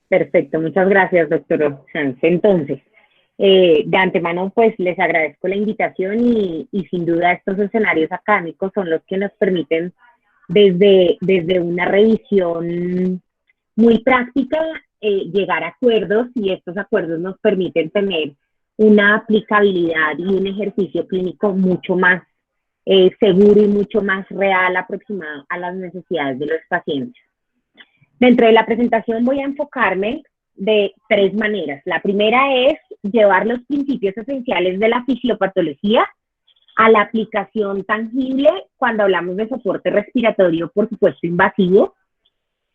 Perfecto, muchas gracias, doctor Sanz. Entonces, de antemano, pues les agradezco la invitación y sin duda estos escenarios académicos son los que nos permiten desde una revisión muy práctica llegar a acuerdos y estos acuerdos nos permiten tener una aplicabilidad y un ejercicio clínico mucho más seguro y mucho más real aproximado a las necesidades de los pacientes. Dentro de la presentación voy a enfocarme de tres maneras. La primera es llevar los principios esenciales de la fisiopatología a la aplicación tangible cuando hablamos de soporte respiratorio, por supuesto, invasivo.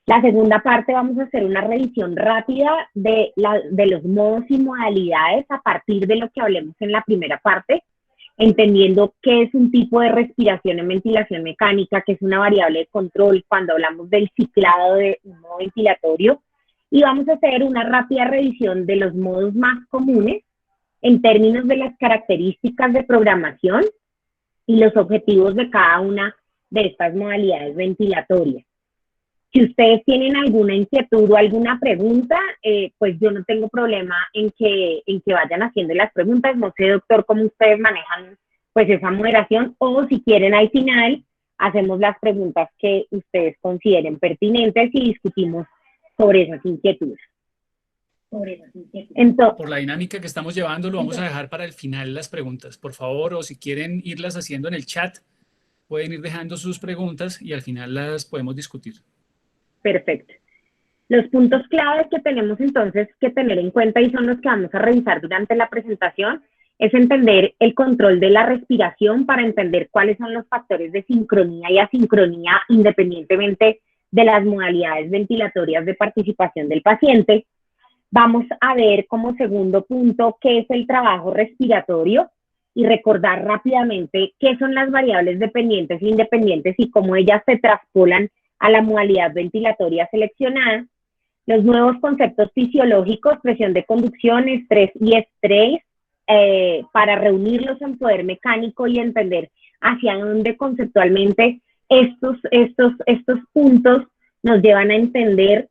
La segunda parte vamos a hacer una revisión rápida de los modos y modalidades a partir de lo que hablemos en la primera parte, entendiendo qué es un tipo de respiración en ventilación mecánica, que es una variable de control cuando hablamos del ciclado de un modo ventilatorio, y vamos a hacer una rápida revisión de los modos más comunes en términos de las características de programación y los objetivos de cada una de estas modalidades ventilatorias. Si ustedes tienen alguna inquietud o alguna pregunta, pues yo no tengo problema en que vayan haciendo las preguntas. No sé, doctor, cómo ustedes manejan pues esa moderación, o si quieren al final hacemos las preguntas que ustedes consideren pertinentes y discutimos sobre esas inquietudes. Entonces, por la dinámica que estamos llevando, lo vamos a dejar para el final las preguntas, por favor, o si quieren irlas haciendo en el chat, pueden ir dejando sus preguntas y al final las podemos discutir. Perfecto. Los puntos claves que tenemos entonces que tener en cuenta y son los que vamos a revisar durante la presentación es entender el control de la respiración para entender cuáles son los factores de sincronía y asincronía independientemente de las modalidades ventilatorias de participación del paciente. Vamos a ver como segundo punto qué es el trabajo respiratorio y recordar rápidamente qué son las variables dependientes e independientes y cómo ellas se traspolan a la modalidad ventilatoria seleccionada, los nuevos conceptos fisiológicos, presión de conducción, estrés y estrés, para reunirlos en poder mecánico y entender hacia dónde conceptualmente estos puntos nos llevan a entender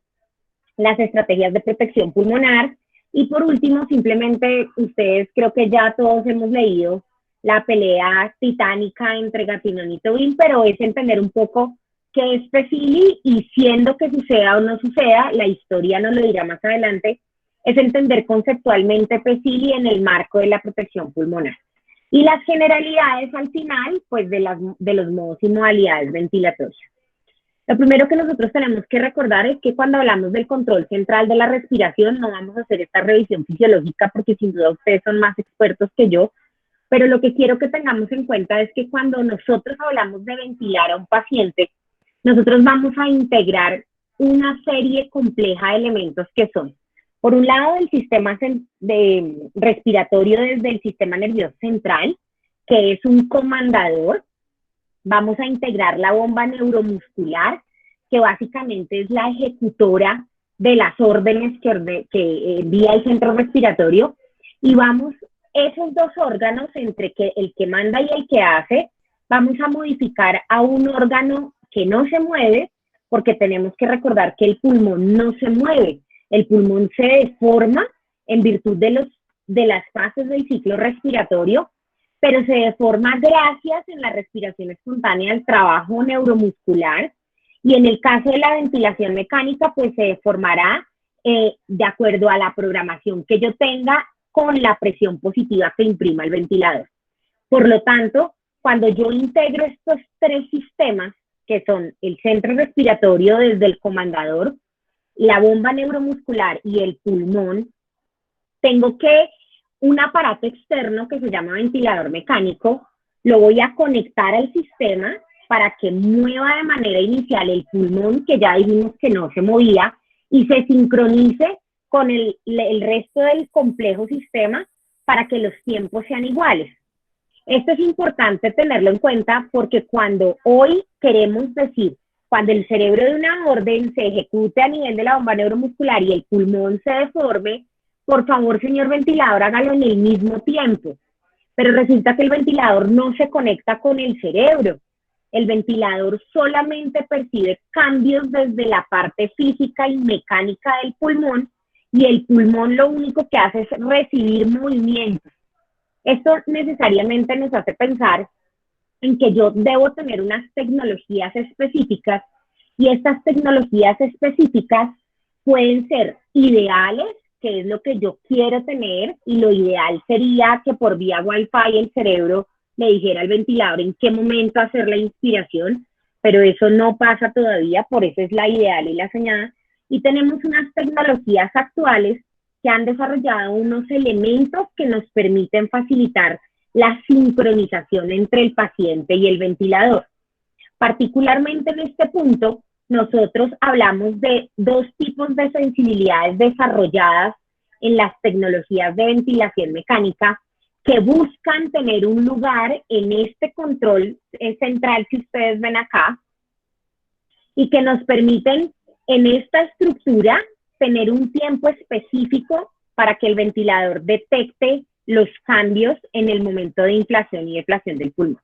las estrategias de protección pulmonar. Y por último, simplemente ustedes creo que ya todos hemos leído la pelea titánica entre Gattinone y Tobin, pero es entender un poco qué es PECILI y siendo que suceda o no suceda, la historia nos lo dirá más adelante, es entender conceptualmente PECILI en el marco de la protección pulmonar. Y las generalidades al final, pues de los modos y modalidades ventilatorias. Lo primero que nosotros tenemos que recordar es que cuando hablamos del control central de la respiración, no vamos a hacer esta revisión fisiológica porque sin duda ustedes son más expertos que yo, pero lo que quiero que tengamos en cuenta es que cuando nosotros hablamos de ventilar a un paciente, nosotros vamos a integrar una serie compleja de elementos que son, por un lado, el sistema respiratorio desde el sistema nervioso central, que es un comandador. Vamos a integrar la bomba neuromuscular, que básicamente es la ejecutora de las órdenes que envía el centro respiratorio. Y vamos, esos dos órganos, entre el que manda y el que hace, vamos a modificar a un órgano que no se mueve, porque tenemos que recordar que el pulmón no se mueve. El pulmón se deforma en virtud de las fases del ciclo respiratorio, pero se deforma gracias en la respiración espontánea al trabajo neuromuscular, y en el caso de la ventilación mecánica, pues se deformará de acuerdo a la programación que yo tenga con la presión positiva que imprima el ventilador. Por lo tanto, cuando yo integro estos tres sistemas, que son el centro respiratorio desde el comandador, la bomba neuromuscular y el pulmón, tengo que un aparato externo que se llama ventilador mecánico, lo voy a conectar al sistema para que mueva de manera inicial el pulmón, que ya dijimos que no se movía, y se sincronice con el resto del complejo sistema para que los tiempos sean iguales. Esto es importante tenerlo en cuenta porque cuando hoy queremos decir, cuando el cerebro de una orden se ejecute a nivel de la bomba neuromuscular y el pulmón se deforme, por favor, señor ventilador, hágalo en el mismo tiempo. Pero resulta que el ventilador no se conecta con el cerebro. el ventilador solamente percibe cambios desde la parte física y mecánica del pulmón, y el pulmón lo único que hace es recibir movimientos. Esto necesariamente nos hace pensar en que yo debo tener unas tecnologías específicas, y estas tecnologías específicas pueden ser ideales, que es lo que yo quiero tener, y lo ideal sería que por vía Wi-Fi el cerebro le dijera al ventilador en qué momento hacer la inspiración, pero eso no pasa todavía, por eso es la ideal y la soñada. Y tenemos unas tecnologías actuales que han desarrollado unos elementos que nos permiten facilitar la sincronización entre el paciente y el ventilador. Particularmente en este punto, nosotros hablamos de dos tipos de sensibilidades desarrolladas en las tecnologías de ventilación mecánica que buscan tener un lugar en este control central que ustedes ven acá, y que nos permiten en esta estructura tener un tiempo específico para que el ventilador detecte los cambios en el momento de inflación y deflación del pulmón.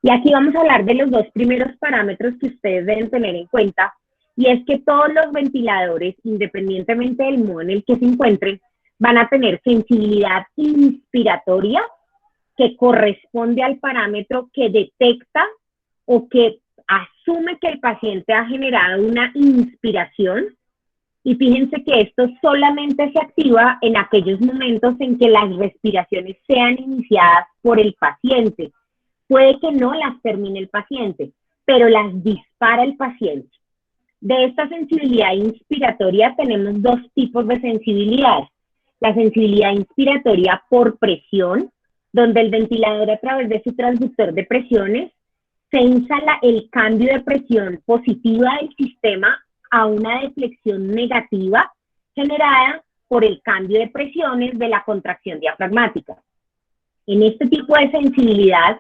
Y aquí vamos a hablar de los dos primeros parámetros que ustedes deben tener en cuenta, y es que todos los ventiladores, independientemente del modo en el que se encuentren, van a tener sensibilidad inspiratoria, que corresponde al parámetro que detecta o que asume que el paciente ha generado una inspiración. Y fíjense que esto solamente se activa en aquellos momentos en que las respiraciones sean iniciadas por el paciente. Puede que no las termine el paciente, pero las dispara el paciente. De esta sensibilidad inspiratoria tenemos dos tipos de sensibilidad. La sensibilidad inspiratoria por presión, donde el ventilador a través de su transductor de presiones sensa el cambio de presión positiva del sistema a una deflexión negativa generada por el cambio de presiones de la contracción diafragmática. En este tipo de sensibilidad,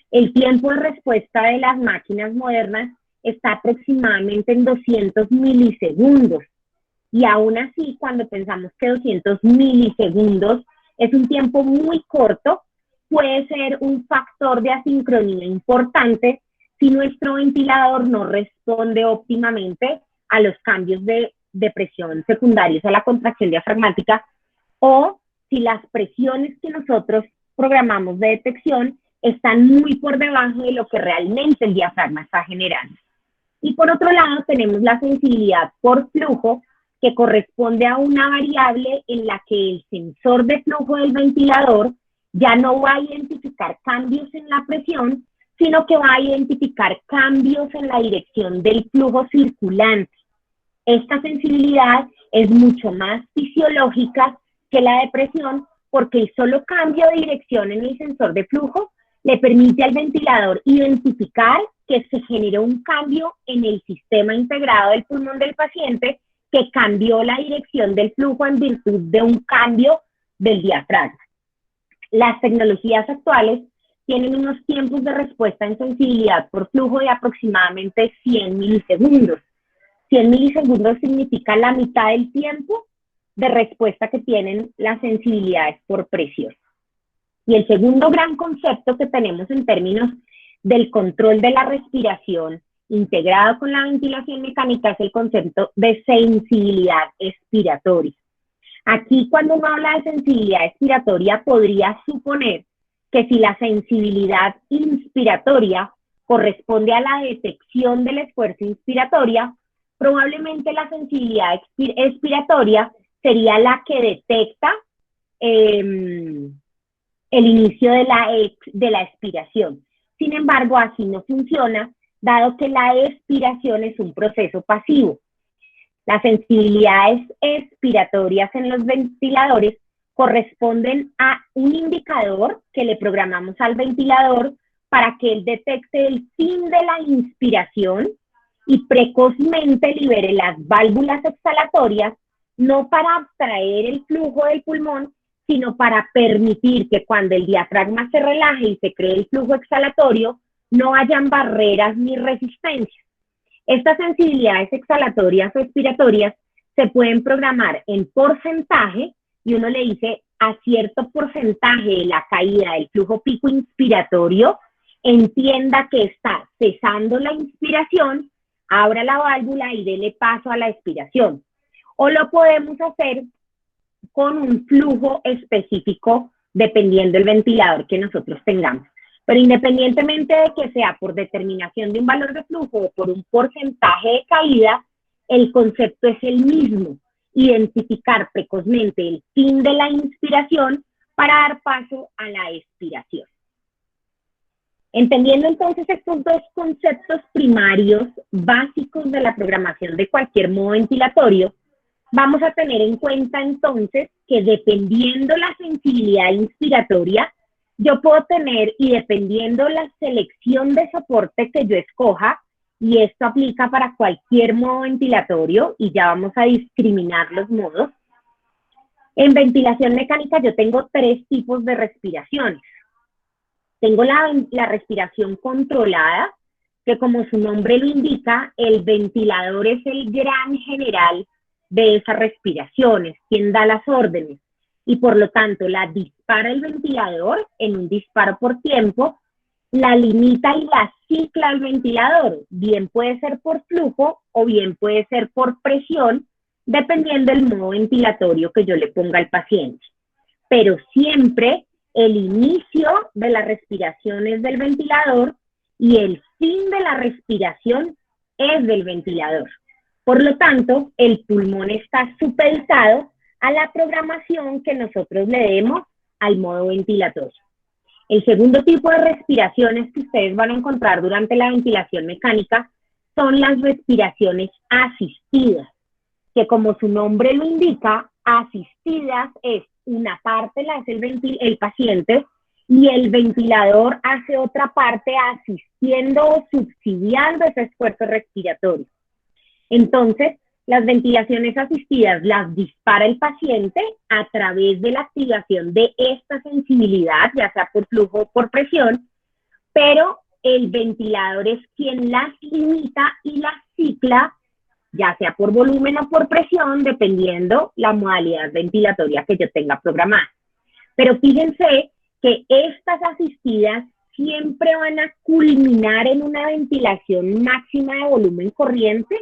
el tiempo de respuesta de las máquinas modernas está aproximadamente en 200 milisegundos. Y aún así, cuando pensamos que 200 milisegundos es un tiempo muy corto, puede ser un factor de asincronía importante si nuestro ventilador no responde óptimamente a los cambios de presión secundarios a la contracción diafragmática, o si las presiones que nosotros programamos de detección están muy por debajo de lo que realmente el diafragma está generando. Y por otro lado tenemos la sensibilidad por flujo, que corresponde a una variable en la que el sensor de flujo del ventilador ya no va a identificar cambios en la presión, sino que va a identificar cambios en la dirección del flujo circulante. Esta sensibilidad es mucho más fisiológica que la de presión, porque el solo cambio de dirección en el sensor de flujo le permite al ventilador identificar que se generó un cambio en el sistema integrado del pulmón del paciente, que cambió la dirección del flujo en virtud de un cambio del diafragma. Las tecnologías actuales tienen unos tiempos de respuesta en sensibilidad por flujo de aproximadamente 100 milisegundos. 100 milisegundos significa la mitad del tiempo de respuesta que tienen las sensibilidades por presión. Y el segundo gran concepto que tenemos en términos del control de la respiración integrado con la ventilación mecánica es el concepto de sensibilidad expiratoria. Aquí, cuando uno habla de sensibilidad expiratoria, podría suponer que si la sensibilidad inspiratoria corresponde a la detección del esfuerzo inspiratoria, probablemente la sensibilidad expiratoria sería la que detecta el inicio de la expiración. Sin embargo, así no funciona, dado que la expiración es un proceso pasivo. Las sensibilidades expiratorias en los ventiladores corresponden a un indicador que le programamos al ventilador para que él detecte el fin de la inspiración y precozmente libere las válvulas exhalatorias, no para abstraer el flujo del pulmón, sino para permitir que cuando el diafragma se relaje y se cree el flujo exhalatorio, no hayan barreras ni resistencias. Estas sensibilidades exhalatorias o expiratorias se pueden programar en porcentaje, y uno le dice a cierto porcentaje de la caída del flujo pico inspiratorio, entienda que está cesando la inspiración, abra la válvula y dele paso a la expiración. O lo podemos hacer con un flujo específico dependiendo del ventilador que nosotros tengamos. Pero independientemente de que sea por determinación de un valor de flujo o por un porcentaje de caída, el concepto es el mismo: identificar precozmente el fin de la inspiración para dar paso a la expiración. Entendiendo entonces estos dos conceptos primarios básicos de la programación de cualquier modo ventilatorio, vamos a tener en cuenta entonces que dependiendo la sensibilidad inspiratoria, yo puedo tener, y dependiendo la selección de soporte que yo escoja, y esto aplica para cualquier modo ventilatorio, y ya vamos a discriminar los modos. En ventilación mecánica yo tengo 3 tipos de respiraciones. Tengo la respiración controlada, que como su nombre lo indica, el ventilador es el gran general de esas respiraciones, quien da las órdenes, y por lo tanto la dispara el ventilador en un disparo por tiempo, la limita y la cicla el ventilador, bien puede ser por flujo o bien puede ser por presión, dependiendo del modo ventilatorio que yo le ponga al paciente. Pero siempre el inicio de la respiración es del ventilador y el fin de la respiración es del ventilador. Por lo tanto, el pulmón está supeditado a la programación que nosotros le demos al modo ventilatorio. El segundo tipo de respiraciones que ustedes van a encontrar durante la ventilación mecánica son las respiraciones asistidas, que como su nombre lo indica, asistidas es una parte la hace el paciente y el ventilador hace otra parte asistiendo o subsidiando ese esfuerzo respiratorio. Entonces, las ventilaciones asistidas las dispara el paciente a través de la activación de esta sensibilidad, ya sea por flujo o por presión, pero el ventilador es quien las limita y las cicla, ya sea por volumen o por presión, dependiendo la modalidad ventilatoria que yo tenga programada. Pero fíjense que estas asistidas siempre van a culminar en una ventilación máxima de volumen corriente,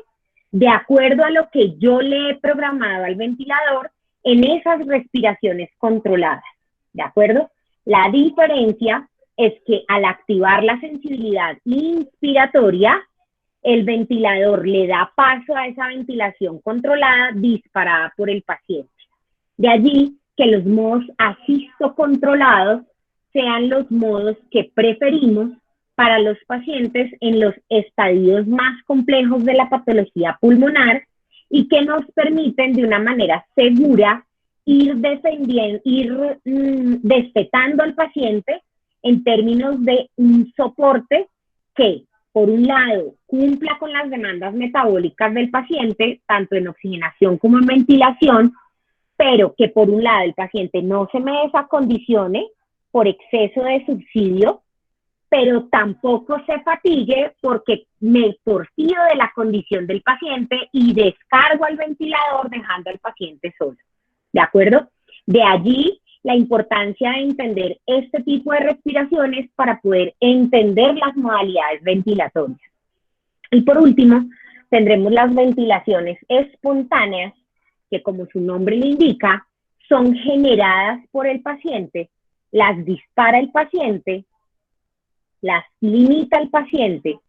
de acuerdo a lo que yo le he programado al ventilador en esas respiraciones controladas, ¿de acuerdo? La diferencia es que al activar la sensibilidad inspiratoria, el ventilador le da paso a esa ventilación controlada disparada por el paciente. De allí que los modos asisto-controlados sean los modos que preferimos para los pacientes en los estadios más complejos de la patología pulmonar y que nos permiten de una manera segura ir destetando al paciente en términos de un soporte que, por un lado, cumpla con las demandas metabólicas del paciente, tanto en oxigenación como en ventilación, pero que por un lado el paciente no se me desacondicione por exceso de subsidio, pero tampoco se fatigue porque me porfío de la condición del paciente y descargo al ventilador dejando al paciente solo, ¿de acuerdo? De allí la importancia de entender este tipo de respiraciones para poder entender las modalidades ventilatorias. Y por último, tendremos las ventilaciones espontáneas, que como su nombre le indica, son generadas por el paciente, las dispara el paciente, las limita el paciente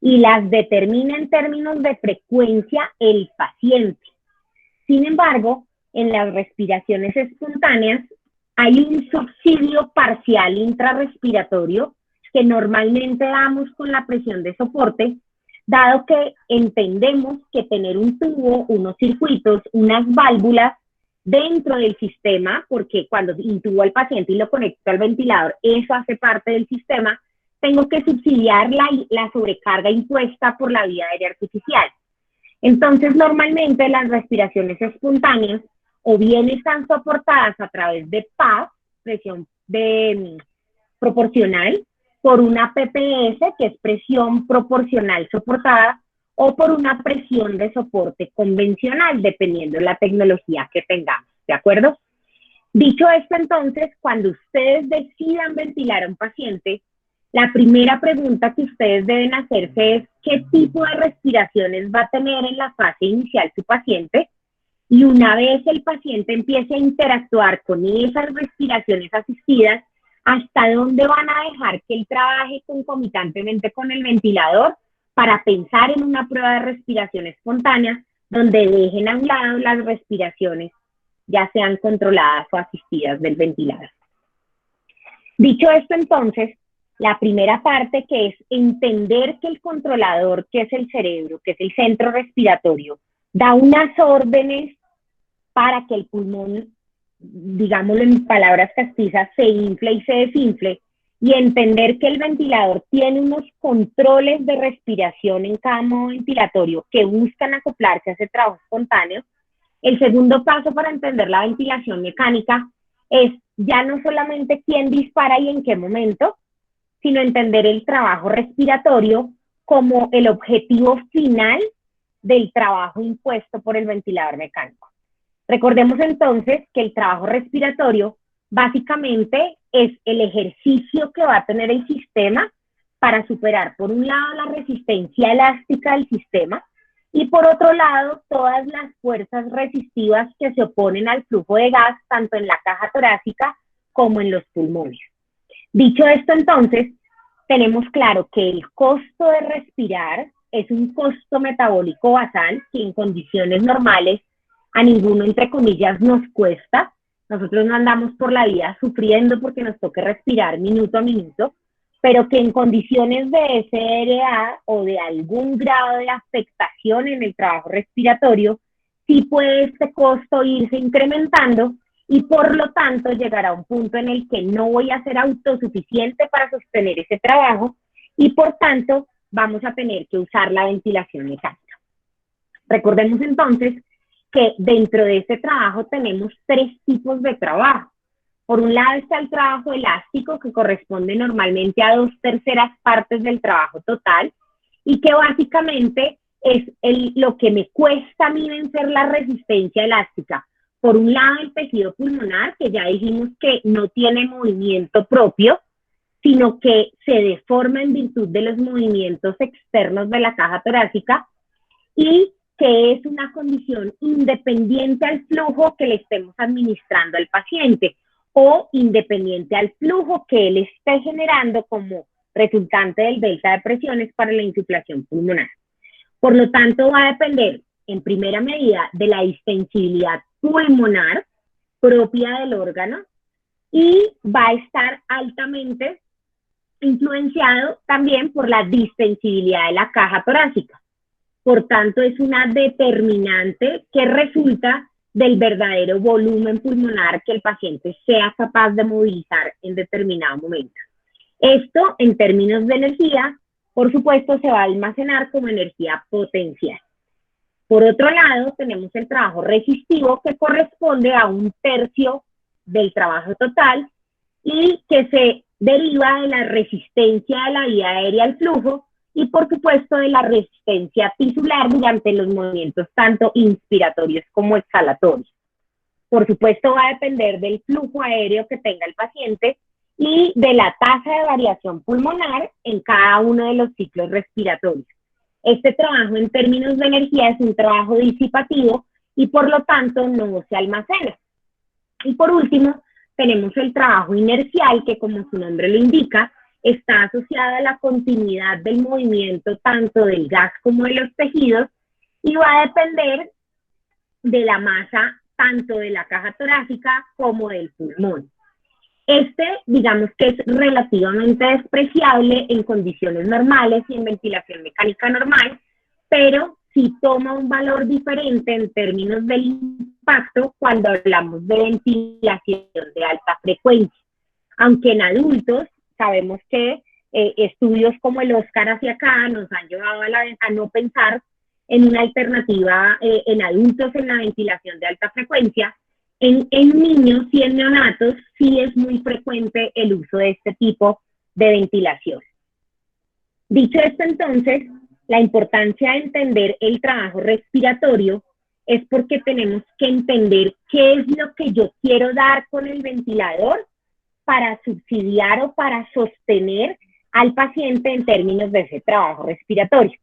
y las determina en términos de frecuencia el paciente. Sin embargo, en las respiraciones espontáneas hay un subsidio parcial intrarrespiratorio que normalmente damos con la presión de soporte, dado que entendemos que tener un tubo, unos circuitos, unas válvulas dentro del sistema, porque cuando intubo al paciente y lo conecto al ventilador, eso hace parte del sistema, tengo que subsidiar la sobrecarga impuesta por la vía aérea artificial. Entonces, normalmente las respiraciones espontáneas o bien están soportadas a través de PAS, presión proporcional, por una PPS, que es presión proporcional soportada, o por una presión de soporte convencional, dependiendo de la tecnología que tengamos, ¿de acuerdo? Dicho esto, entonces, cuando ustedes decidan ventilar a un paciente, La primera pregunta que ustedes deben hacerse es ¿qué tipo de respiraciones va a tener en la fase inicial su paciente? Y una vez el paciente empiece a interactuar con esas respiraciones asistidas, ¿hasta dónde van a dejar que él trabaje concomitantemente con el ventilador para pensar en una prueba de respiración espontánea donde dejen a un lado las respiraciones, ya sean controladas o asistidas del ventilador? Dicho esto, entonces, la primera parte, que es entender que el controlador, que es el cerebro, que es el centro respiratorio, da unas órdenes para que el pulmón, digámoslo en palabras castizas, se infle y se desinfle, y entender que el ventilador tiene unos controles de respiración en cada modo ventilatorio que buscan acoplarse a ese trabajo espontáneo. El segundo paso para entender la ventilación mecánica es ya no solamente quién dispara y en qué momento, sino entender el trabajo respiratorio como el objetivo final del trabajo impuesto por el ventilador mecánico. Recordemos entonces que el trabajo respiratorio básicamente es el ejercicio que va a tener el sistema para superar, por un lado, la resistencia elástica del sistema y por otro lado, todas las fuerzas resistivas que se oponen al flujo de gas, tanto en la caja torácica como en los pulmones. Dicho esto, entonces, tenemos claro que el costo de respirar es un costo metabólico basal que en condiciones normales a ninguno, entre comillas, nos cuesta. Nosotros no andamos por la vida sufriendo porque nos toque respirar minuto a minuto, pero que en condiciones de SRA o de algún grado de afectación en el trabajo respiratorio, sí puede este costo irse incrementando y por lo tanto llegar a un punto en el que no voy a ser autosuficiente para sostener ese trabajo y por tanto vamos a tener que usar la ventilación mecánica. Recordemos entonces que dentro de este trabajo tenemos 3 tipos de trabajo. Por un lado está el trabajo elástico, que corresponde normalmente a 2/3 partes del trabajo total y que básicamente es lo que me cuesta a mí vencer la resistencia elástica. Por un lado el tejido pulmonar, que ya dijimos que no tiene movimiento propio, sino que se deforma en virtud de los movimientos externos de la caja torácica y que es una condición independiente al flujo que le estemos administrando al paciente o independiente al flujo que él esté generando como resultante del delta de presiones para la insuflación pulmonar. Por lo tanto, va a depender en primera medida de la distensibilidad pulmonar propia del órgano y va a estar altamente influenciado también por la distensibilidad de la caja torácica. Por tanto, es una determinante que resulta del verdadero volumen pulmonar que el paciente sea capaz de movilizar en determinado momento. Esto, en términos de energía, por supuesto, se va a almacenar como energía potencial. Por otro lado, tenemos el trabajo resistivo, que corresponde a 1/3 del trabajo total y que se deriva de la resistencia de la vía aérea al flujo y, por supuesto, de la resistencia tisular durante los movimientos tanto inspiratorios como exhalatorios. Por supuesto, va a depender del flujo aéreo que tenga el paciente y de la tasa de variación pulmonar en cada uno de los ciclos respiratorios. Este trabajo en términos de energía es un trabajo disipativo y por lo tanto no se almacena. Y por último, tenemos el trabajo inercial que, como su nombre lo indica, está asociado a la continuidad del movimiento tanto del gas como de los tejidos y va a depender de la masa tanto de la caja torácica como del pulmón. Digamos que es relativamente despreciable en condiciones normales y en ventilación mecánica normal, pero sí toma un valor diferente en términos del impacto cuando hablamos de ventilación de alta frecuencia. Aunque en adultos sabemos que estudios como el Oscar hacia acá nos han llevado a no pensar en una alternativa en adultos en la ventilación de alta frecuencia. En niños y en neonatos sí es muy frecuente el uso de este tipo de ventilación. Dicho esto, entonces, la importancia de entender el trabajo respiratorio es porque tenemos que entender qué es lo que yo quiero dar con el ventilador para subsidiar o para sostener al paciente en términos de ese trabajo respiratorio.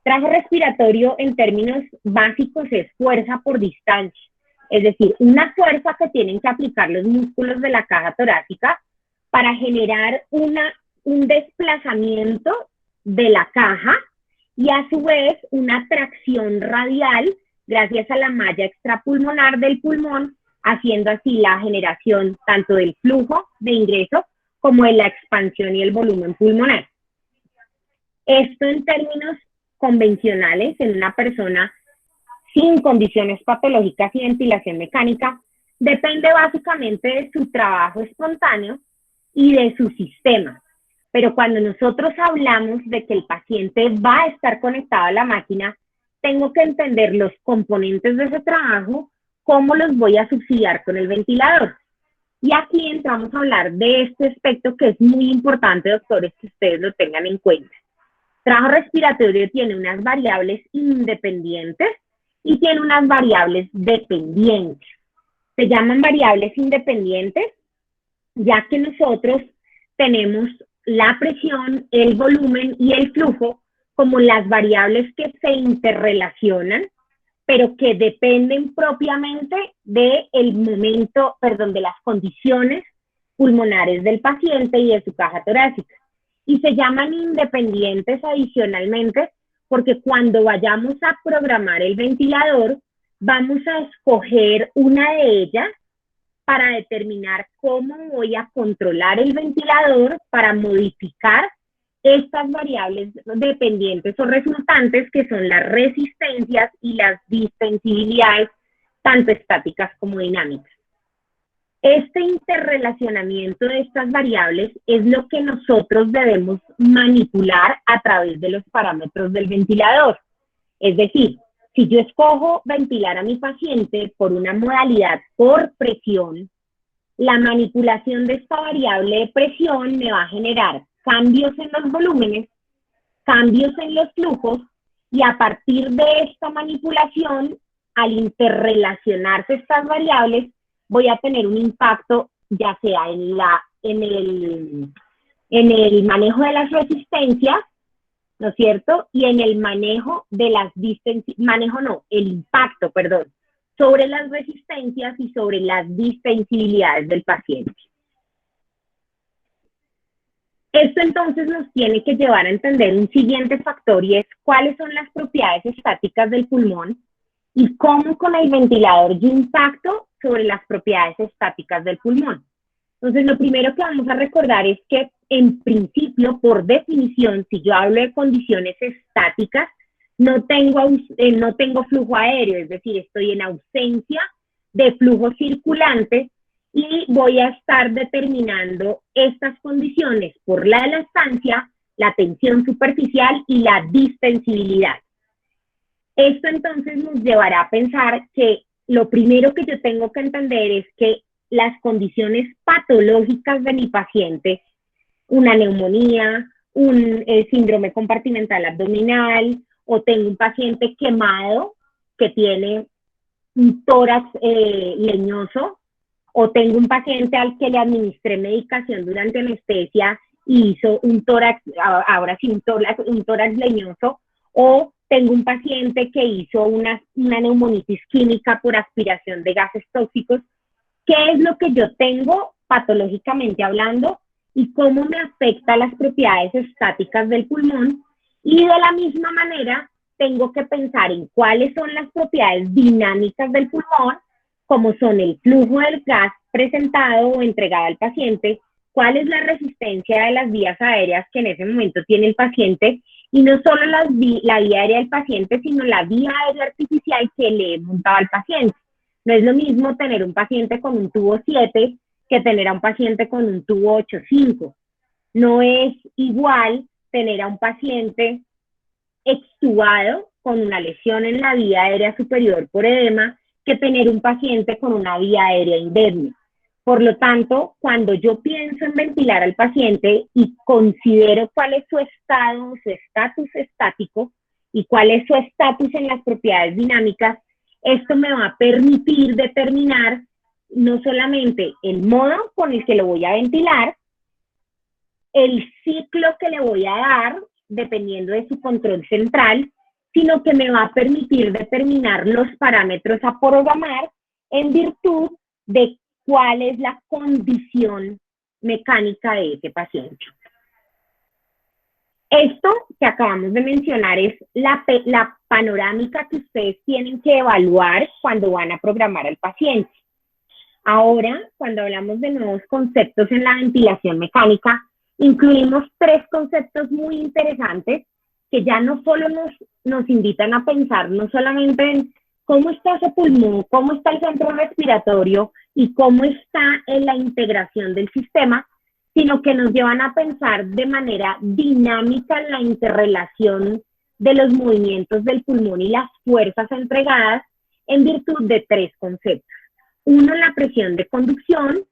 Trabajo respiratorio en términos básicos es fuerza por distancia, es decir, una fuerza que tienen que aplicar los músculos de la caja torácica para generar un desplazamiento de la caja y a su vez una tracción radial gracias a la malla extrapulmonar del pulmón, haciendo así la generación tanto del flujo de ingreso como de la expansión y el volumen pulmonar. Esto en términos convencionales en una persona sin condiciones patológicas y ventilación mecánica depende básicamente de su trabajo espontáneo y de su sistema. Pero cuando nosotros hablamos de que el paciente va a estar conectado a la máquina, tengo que entender los componentes de ese trabajo, cómo los voy a subsidiar con el ventilador. Y aquí entramos a hablar de este aspecto que es muy importante, doctores, que ustedes lo tengan en cuenta. Trabajo respiratorio tiene unas variables independientes y tiene unas variables dependientes. Se llaman variables independientes, ya que nosotros tenemos la presión, el volumen y el flujo como las variables que se interrelacionan, pero que dependen propiamente del momento, de las condiciones pulmonares del paciente y de su caja torácica. Y se llaman independientes adicionalmente porque cuando vayamos a programar el ventilador, vamos a escoger una de ellas para determinar cómo voy a controlar el ventilador para modificar estas variables dependientes o resultantes que son las resistencias y las distensibilidades, tanto estáticas como dinámicas. Este interrelacionamiento de estas variables es lo que nosotros debemos manipular a través de los parámetros del ventilador. Es decir, si yo escojo ventilar a mi paciente por una modalidad por presión, la manipulación de esta variable de presión me va a generar cambios en los volúmenes, cambios en los flujos, y a partir de esta manipulación, al interrelacionarse estas variables, voy a tener un impacto ya sea en el manejo de las resistencias, ¿no es cierto? Y en el manejo de las el impacto, sobre las resistencias y sobre las distensibilidades del paciente. Esto entonces nos tiene que llevar a entender un siguiente factor y es cuáles son las propiedades estáticas del pulmón y cómo con el ventilador yo impacto sobre las propiedades estáticas del pulmón. Entonces, lo primero que vamos a recordar es que, en principio, por definición, si yo hablo de condiciones estáticas, no tengo flujo aéreo, es decir, estoy en ausencia de flujo circulante y voy a estar determinando estas condiciones por la elastancia, la tensión superficial y la distensibilidad. Esto entonces nos llevará a pensar que lo primero que yo tengo que entender es que las condiciones patológicas de mi paciente, una neumonía, un síndrome compartimental abdominal, o tengo un paciente quemado que tiene un tórax leñoso, o tengo un paciente al que le administré medicación durante anestesia y hizo un tórax, ahora sí, un tórax leñoso, o tengo un paciente que hizo una neumonitis química por aspiración de gases tóxicos. ¿Qué es lo que yo tengo patológicamente hablando y cómo me afecta las propiedades estáticas del pulmón? Y de la misma manera, tengo que pensar en cuáles son las propiedades dinámicas del pulmón, como son el flujo del gas presentado o entregado al paciente, cuál es la resistencia de las vías aéreas que en ese momento tiene el paciente, y no solo la vía aérea del paciente, sino la vía aérea artificial que le he montado al paciente. No es lo mismo tener un paciente con un tubo 7 que tener a un paciente con un tubo 8.5. No es igual tener a un paciente extubado con una lesión en la vía aérea superior por edema que tener un paciente con una vía aérea indemne. Por lo tanto, cuando yo pienso en ventilar al paciente y considero cuál es su estado, su estatus estático y cuál es su estatus en las propiedades dinámicas, esto me va a permitir determinar no solamente el modo con el que lo voy a ventilar, el ciclo que le voy a dar, dependiendo de su control central, sino que me va a permitir determinar los parámetros a programar en virtud de cuál es la condición mecánica de ese paciente. Esto que acabamos de mencionar es la panorámica que ustedes tienen que evaluar cuando van a programar al paciente. Ahora, cuando hablamos de nuevos conceptos en la ventilación mecánica, incluimos 3 conceptos muy interesantes que ya no solo nos invitan a pensar no solamente en cómo está ese pulmón, cómo está el centro respiratorio y cómo está en la integración del sistema, sino que nos llevan a pensar de manera dinámica la interrelación de los movimientos del pulmón y las fuerzas entregadas en virtud de 3 conceptos. Uno, la presión de conducción,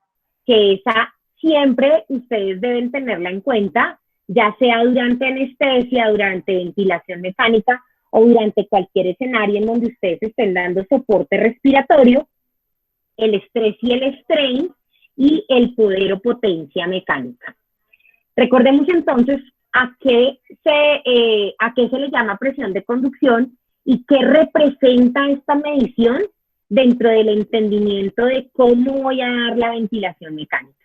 que esa siempre ustedes deben tenerla en cuenta, ya sea durante anestesia, durante ventilación mecánica o durante cualquier escenario en donde ustedes estén dando soporte respiratorio, el estrés y el strain y el poder o potencia mecánica. Recordemos entonces a qué se le llama presión de conducción y qué representa esta medición dentro del entendimiento de cómo voy a dar la ventilación mecánica.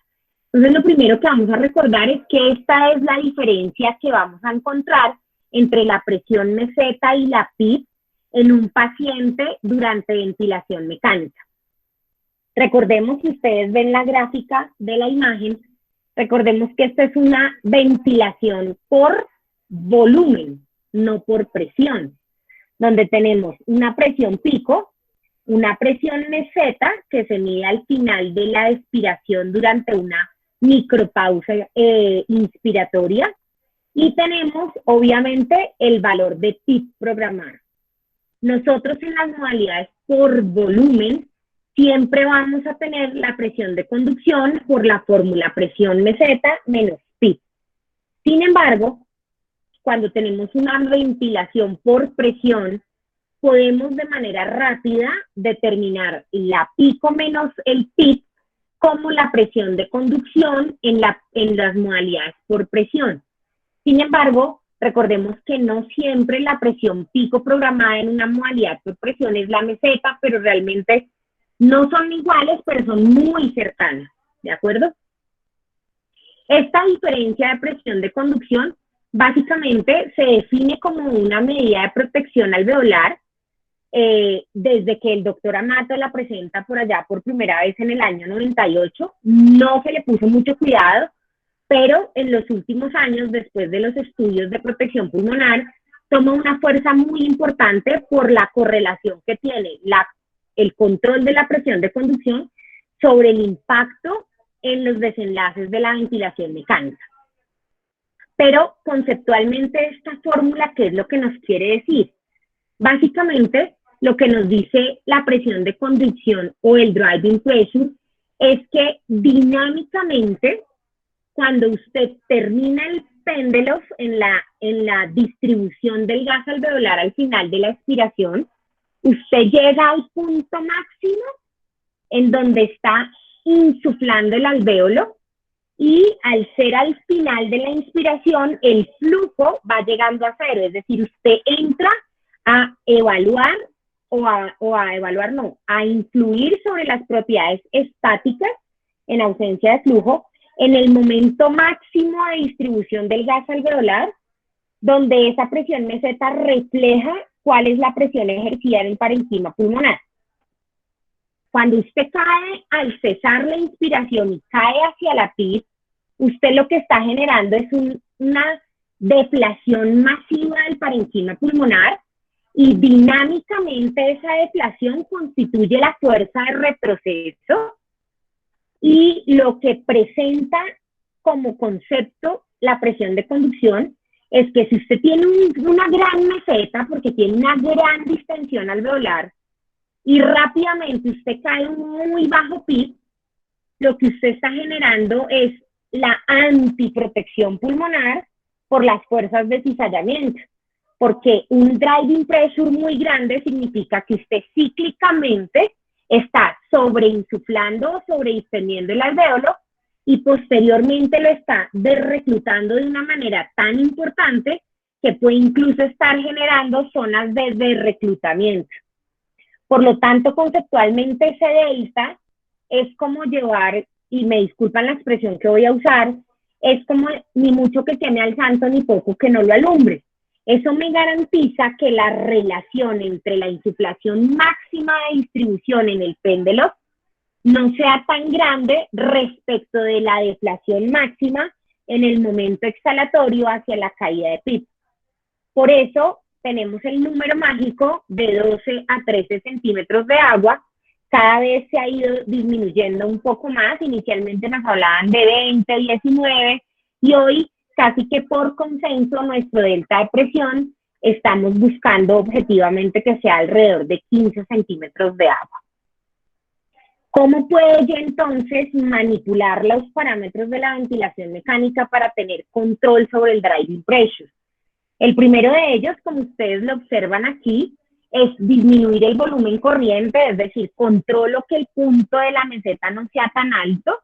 Entonces, lo primero que vamos a recordar es que esta es la diferencia que vamos a encontrar entre la presión meseta y la PIP en un paciente durante ventilación mecánica. Recordemos, si ustedes ven la gráfica de la imagen, recordemos que esta es una ventilación por volumen, no por presión, donde tenemos una presión pico, una presión meseta que se mide al final de la expiración durante una micropausa inspiratoria, y tenemos obviamente el valor de PIP programado. Nosotros en las modalidades por volumen siempre vamos a tener la presión de conducción por la fórmula presión meseta menos PIP. Sin embargo, cuando tenemos una ventilación por presión, podemos de manera rápida determinar la pico menos el PIP como la presión de conducción en las modalidades por presión. Sin embargo, recordemos que no siempre la presión pico programada en una modalidad por presión es la meseta, pero realmente no son iguales, pero son muy cercanas, ¿de acuerdo? Esta diferencia de presión de conducción básicamente se define como una medida de protección alveolar desde que el doctor Amato la presenta por allá por primera vez en el año 98. No se le puso mucho cuidado, pero en los últimos años, después de los estudios de protección pulmonar, toma una fuerza muy importante por la correlación que tiene el control de la presión de conducción sobre el impacto en los desenlaces de la ventilación mecánica. Pero conceptualmente esta fórmula, ¿qué es lo que nos quiere decir? Básicamente, lo que nos dice la presión de conducción o el driving pressure es que dinámicamente, cuando usted termina el péndulo en la distribución del gas alveolar al final de la expiración, usted llega al punto máximo en donde está insuflando el alvéolo, y al ser al final de la inspiración, el flujo va llegando a 0, es decir, usted entra a evaluar a influir sobre las propiedades estáticas en ausencia de flujo en el momento máximo de distribución del gas alveolar, donde esa presión meseta refleja cuál es la presión ejercida en el parenquima pulmonar. Cuando usted cae al cesar la inspiración y cae hacia la PIP, usted lo que está generando es una deflación masiva del parenquima pulmonar, y dinámicamente esa deflación constituye la fuerza de retroceso, y lo que presenta como concepto la presión de conducción es que si usted tiene una gran meseta, porque tiene una gran distensión alveolar, y rápidamente usted cae un muy bajo PIP, lo que usted está generando es la antiprotección pulmonar por las fuerzas de cizallamiento, porque un driving pressure muy grande significa que usted cíclicamente está sobreinsuflando o sobredistendiendo el alvéolo, y posteriormente lo está desreclutando de una manera tan importante que puede incluso estar generando zonas de desreclutamiento. Por lo tanto, conceptualmente ese delta es como llevar, y me disculpan la expresión que voy a usar, es como ni mucho que tiene al santo ni poco que no lo alumbre. Eso me garantiza que la relación entre la insuflación máxima de distribución en el péndulo no sea tan grande respecto de la deflación máxima en el momento exhalatorio hacia la caída de PIB. Por eso tenemos el número mágico de 12 a 13 centímetros de agua. Cada vez se ha ido disminuyendo un poco más. Inicialmente nos hablaban de 20, 19 y hoy casi que por consenso nuestro delta de presión estamos buscando objetivamente que sea alrededor de 15 centímetros de agua. ¿Cómo puedo yo entonces manipular los parámetros de la ventilación mecánica para tener control sobre el driving pressure? El primero de ellos, como ustedes lo observan aquí, es disminuir el volumen corriente, es decir, controlo que el punto de la meseta no sea tan alto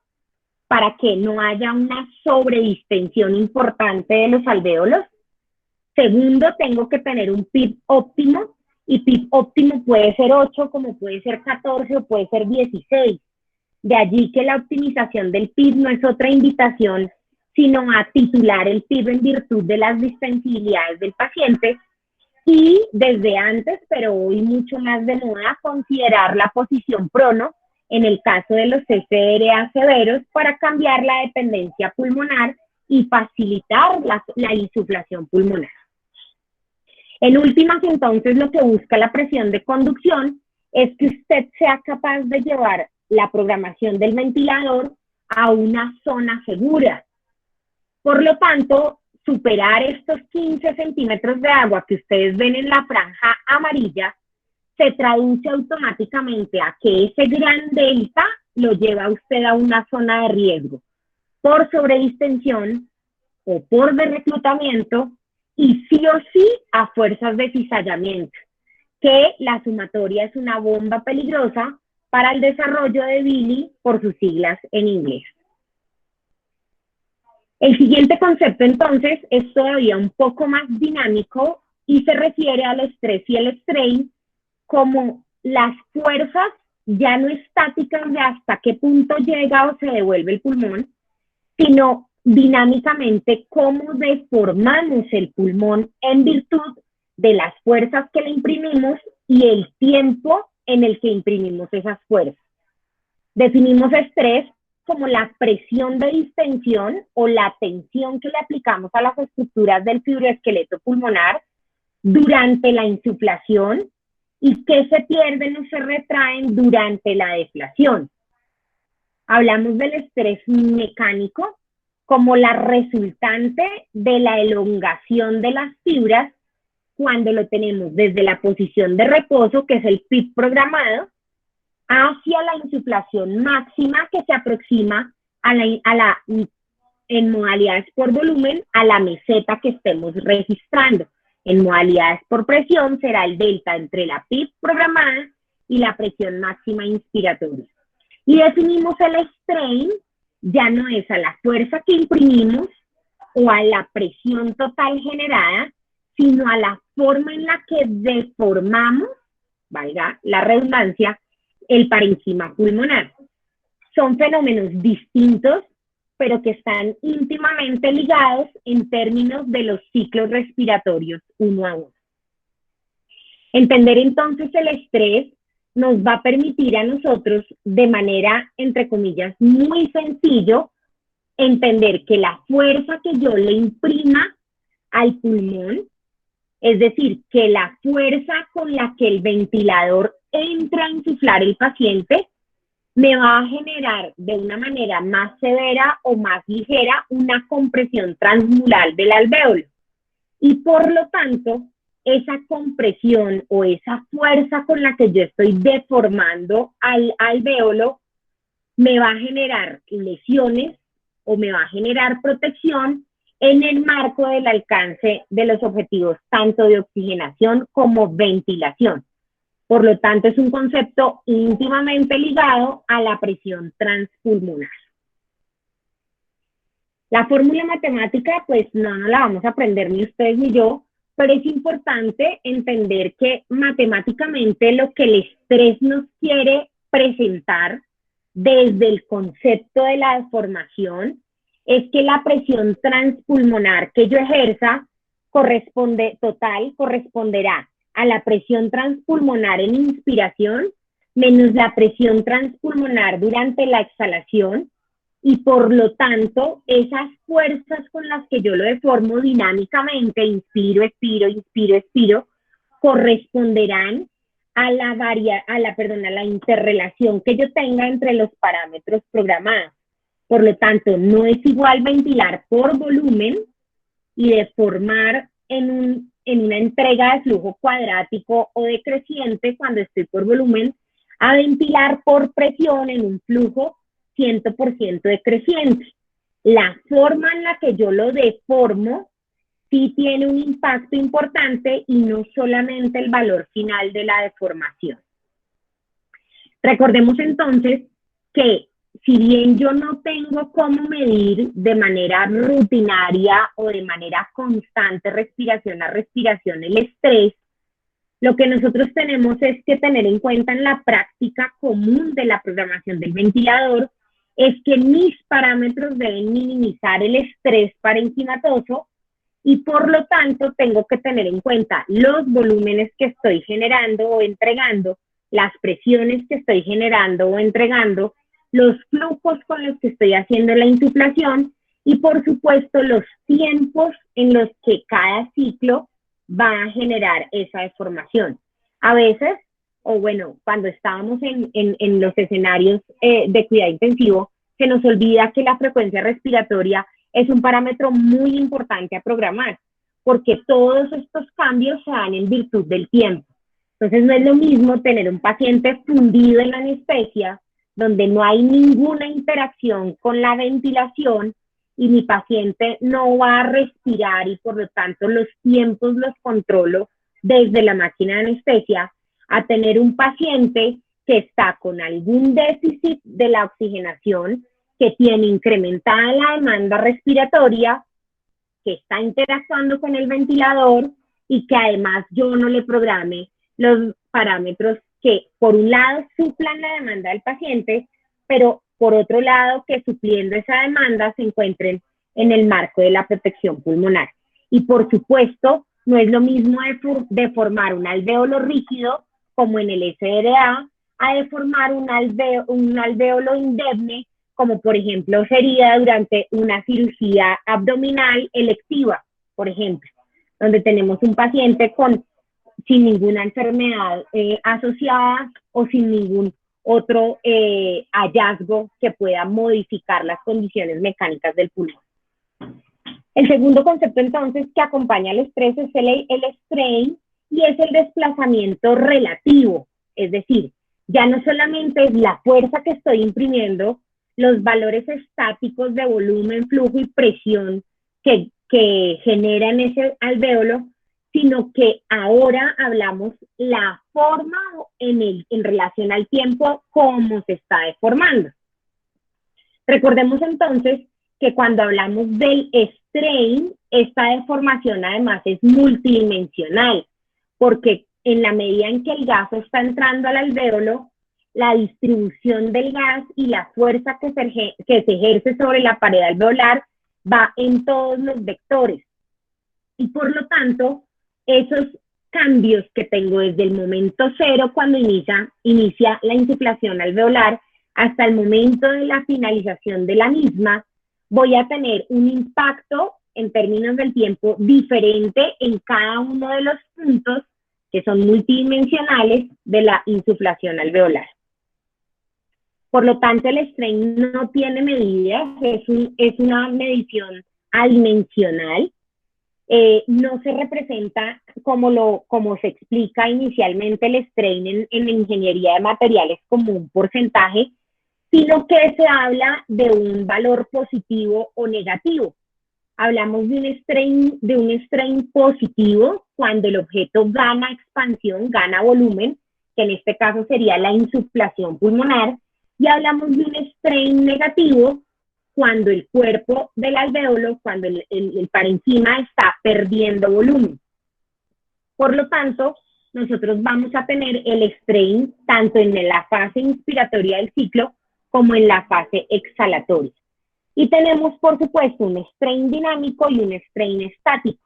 para que no haya una sobredistensión importante de los alvéolos. Segundo, tengo que tener un PIB óptimo, y PIB óptimo puede ser 8, como puede ser 14 o puede ser 16. De allí que la optimización del PIB no es otra invitación, sino a titular el PIB en virtud de las distensibilidades del paciente y desde antes, pero hoy mucho más de moda, considerar la posición prono en el caso de los SRA severos para cambiar la dependencia pulmonar y facilitar la insuflación pulmonar. En últimas, entonces, lo que busca la presión de conducción es que usted sea capaz de llevar la programación del ventilador a una zona segura. Por lo tanto, superar estos 15 centímetros de agua que ustedes ven en la franja amarilla se traduce automáticamente a que ese gran delta lo lleva a usted a una zona de riesgo por sobredistensión o por desreclutamiento y sí o sí a fuerzas de cizallamiento, que la sumatoria es una bomba peligrosa para el desarrollo de Billy por sus siglas en inglés. El siguiente concepto entonces es todavía un poco más dinámico y se refiere al estrés y el strain como las fuerzas ya no estáticas de hasta qué punto llega o se devuelve el pulmón, sino dinámicamente cómo deformamos el pulmón en virtud de las fuerzas que le imprimimos y el tiempo en el que imprimimos esas fuerzas. Definimos estrés como la presión de distensión o la tensión que le aplicamos a las estructuras del fibroesqueleto pulmonar durante la insuflación y que se pierden o se retraen durante la deflación. Hablamos del estrés mecánico como la resultante de la elongación de las fibras cuando lo tenemos desde la posición de reposo, que es el PIB programado, hacia la insuflación máxima que se aproxima en modalidades por volumen a la meseta que estemos registrando. En modalidades por presión será el delta entre la PIB programada y la presión máxima inspiratoria. Y definimos el strain, ya no es a la fuerza que imprimimos o a la presión total generada, sino a la forma en la que deformamos, valga la redundancia, el parénquima pulmonar. Son fenómenos distintos, pero que están íntimamente ligados en términos de los ciclos respiratorios uno a uno. Entender entonces el estrés nos va a permitir a nosotros de manera, entre comillas, muy sencillo, entender que la fuerza que yo le imprima al pulmón, es decir, que la fuerza con la que el ventilador entra a insuflar el paciente, me va a generar de una manera más severa o más ligera una compresión transmural del alvéolo. Y por lo tanto, esa compresión o esa fuerza con la que yo estoy deformando al alvéolo me va a generar lesiones o me va a generar protección en el marco del alcance de los objetivos tanto de oxigenación como ventilación. Por lo tanto, es un concepto íntimamente ligado a la presión transpulmonar. La fórmula matemática, pues no la vamos a aprender ni ustedes ni yo, pero es importante entender que matemáticamente lo que el estrés nos quiere presentar desde el concepto de la deformación es que la presión transpulmonar que yo ejerza corresponderá a la presión transpulmonar en inspiración menos la presión transpulmonar durante la exhalación, y por lo tanto esas fuerzas con las que yo lo deformo dinámicamente, inspiro, expiro, inspiro, expiro, corresponderán a la interrelación que yo tenga entre los parámetros programados. Por lo tanto, no es igual ventilar por volumen y deformar en una entrega de flujo cuadrático o decreciente cuando estoy por volumen, a ventilar por presión en un flujo 100% decreciente. La forma en la que yo lo deformo sí tiene un impacto importante y no solamente el valor final de la deformación. Recordemos entonces que si bien yo no tengo cómo medir de manera rutinaria o de manera constante respiración a respiración el estrés, lo que nosotros tenemos es que tener en cuenta en la práctica común de la programación del ventilador es que mis parámetros deben minimizar el estrés parenquimatoso y por lo tanto tengo que tener en cuenta los volúmenes que estoy generando o entregando, las presiones que estoy generando o entregando, los flujos con los que estoy haciendo la insuflación y por supuesto los tiempos en los que cada ciclo va a generar esa deformación. A veces, o bueno, cuando estábamos en los escenarios de cuidado intensivo, se nos olvida que la frecuencia respiratoria es un parámetro muy importante a programar, porque todos estos cambios se dan en virtud del tiempo. Entonces no es lo mismo tener un paciente fundido en la anestesia, donde no hay ninguna interacción con la ventilación y mi paciente no va a respirar y por lo tanto los tiempos los controlo desde la máquina de anestesia, a tener un paciente que está con algún déficit de la oxigenación, que tiene incrementada la demanda respiratoria, que está interactuando con el ventilador y que además yo no le programe los parámetros que por un lado suplan la demanda del paciente, pero por otro lado que supliendo esa demanda se encuentren en el marco de la protección pulmonar. Y por supuesto, no es lo mismo deformar un alvéolo rígido, como en el SRA, a deformar un alvéolo indemne, como por ejemplo sería durante una cirugía abdominal electiva, por ejemplo, donde tenemos un paciente sin ninguna enfermedad asociada o sin ningún otro hallazgo que pueda modificar las condiciones mecánicas del pulmón. El segundo concepto entonces que acompaña al estrés es el strain, y es el desplazamiento relativo, es decir, ya no solamente es la fuerza que estoy imprimiendo, los valores estáticos de volumen, flujo y presión que generan ese alvéolo, sino que ahora hablamos la forma en relación al tiempo, cómo se está deformando. Recordemos entonces que cuando hablamos del strain, esta deformación además es multidimensional, porque en la medida en que el gas está entrando al alvéolo, la distribución del gas y la fuerza que se ejerce sobre la pared alveolar va en todos los vectores. Y por lo tanto, esos cambios que tengo desde el momento cero, cuando inicia la insuflación alveolar, hasta el momento de la finalización de la misma, voy a tener un impacto en términos del tiempo diferente en cada uno de los puntos que son multidimensionales de la insuflación alveolar. Por lo tanto, el strain no tiene medidas, es una medición adimensional. No se representa como se explica inicialmente el strain en la ingeniería de materiales como un porcentaje, sino que se habla de un valor positivo o negativo. Hablamos de un strain positivo cuando el objeto gana expansión, gana volumen, que en este caso sería la insuflación pulmonar, y hablamos de un strain negativo cuando el cuerpo del alvéolo, cuando el parénquima está perdiendo volumen. Por lo tanto, nosotros vamos a tener el strain tanto en la fase inspiratoria del ciclo como en la fase exhalatoria. Y tenemos, por supuesto, un strain dinámico y un strain estático.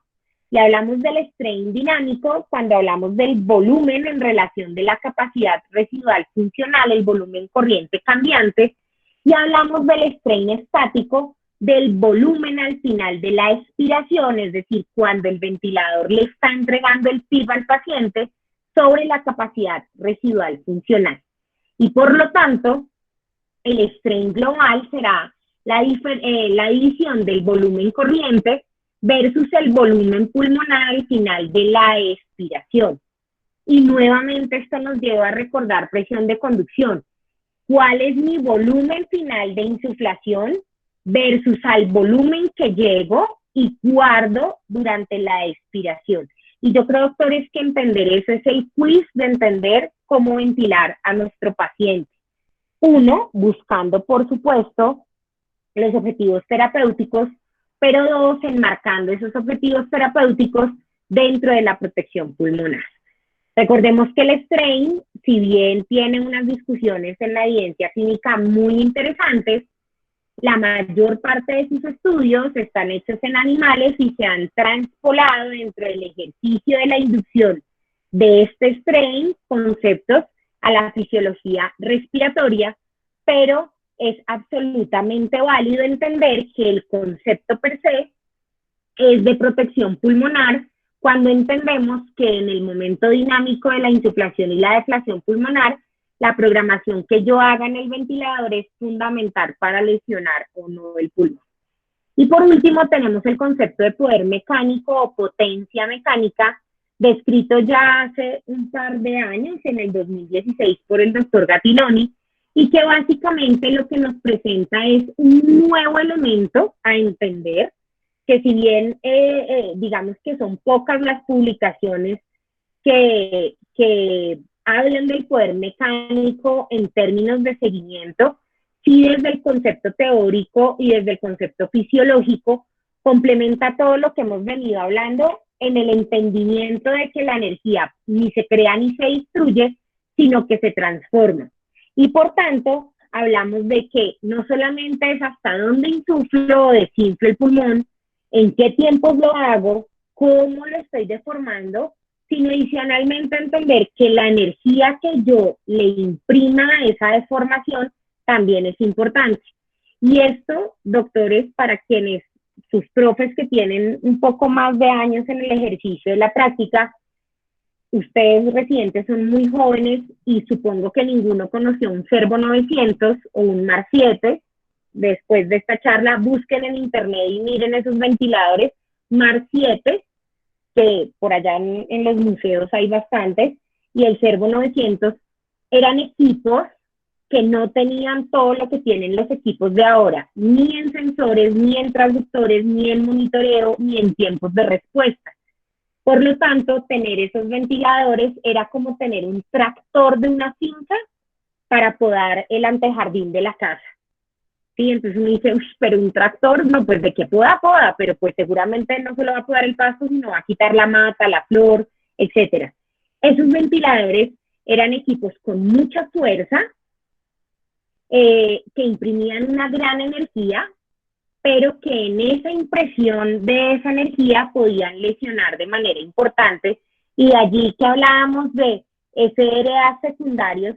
Y hablamos del strain dinámico cuando hablamos del volumen en relación de la capacidad residual funcional, el volumen corriente cambiante, y hablamos del strain estático del volumen al final de la expiración, es decir, cuando el ventilador le está entregando el PIB al paciente sobre la capacidad residual funcional. Y por lo tanto, el strain global será la división del volumen corriente versus el volumen pulmonar al final de la expiración. Y nuevamente esto nos lleva a recordar presión de conducción. ¿Cuál es mi volumen final de insuflación versus al volumen que llego y guardo durante la expiración? Y yo creo, doctores, que entender eso es el quiz de entender cómo ventilar a nuestro paciente. Uno, buscando, por supuesto, los objetivos terapéuticos, pero dos, enmarcando esos objetivos terapéuticos dentro de la protección pulmonar. Recordemos que el strain, si bien tiene unas discusiones en la evidencia clínica muy interesantes, la mayor parte de sus estudios están hechos en animales y se han transpolado dentro del ejercicio de la inducción de este strain conceptos a la fisiología respiratoria, pero es absolutamente válido entender que el concepto per se es de protección pulmonar cuando entendemos que en el momento dinámico de la insuflación y la deflación pulmonar, la programación que yo haga en el ventilador es fundamental para lesionar o no el pulmón. Y por último tenemos el concepto de poder mecánico o potencia mecánica, descrito ya hace un par de años, en el 2016, por el doctor Gattiloni, y que básicamente lo que nos presenta es un nuevo elemento a entender, que si bien digamos que son pocas las publicaciones que hablan del poder mecánico en términos de seguimiento, sí desde el concepto teórico y desde el concepto fisiológico, complementa todo lo que hemos venido hablando en el entendimiento de que la energía ni se crea ni se destruye, sino que se transforma. Y por tanto, hablamos de que no solamente es hasta dónde insuflo o desinflo el pulmón, en qué tiempos lo hago, cómo lo estoy deformando, sino adicionalmente entender que la energía que yo le imprima a esa deformación también es importante. Y esto, doctores, para quienes, sus profes que tienen un poco más de años en el ejercicio de la práctica, ustedes residentes son muy jóvenes y supongo que ninguno conoció un Servo 900 o un Mar 7. Después de esta charla, busquen en internet y miren esos ventiladores Mar 7, que por allá en los museos hay bastantes, y el Servo 900 eran equipos que no tenían todo lo que tienen los equipos de ahora, ni en sensores, ni en transductores, ni en monitoreo, ni en tiempos de respuesta. Por lo tanto, tener esos ventiladores era como tener un tractor de una finca para podar el antejardín de la casa. Sí, entonces uno dice, pero un tractor, no, pues de qué poda, pero pues seguramente no se lo va a podar el pasto, sino va a quitar la mata, la flor, etcétera. Esos ventiladores eran equipos con mucha fuerza, que imprimían una gran energía, pero que en esa impresión de esa energía podían lesionar de manera importante, y de allí que hablábamos de SRA secundarios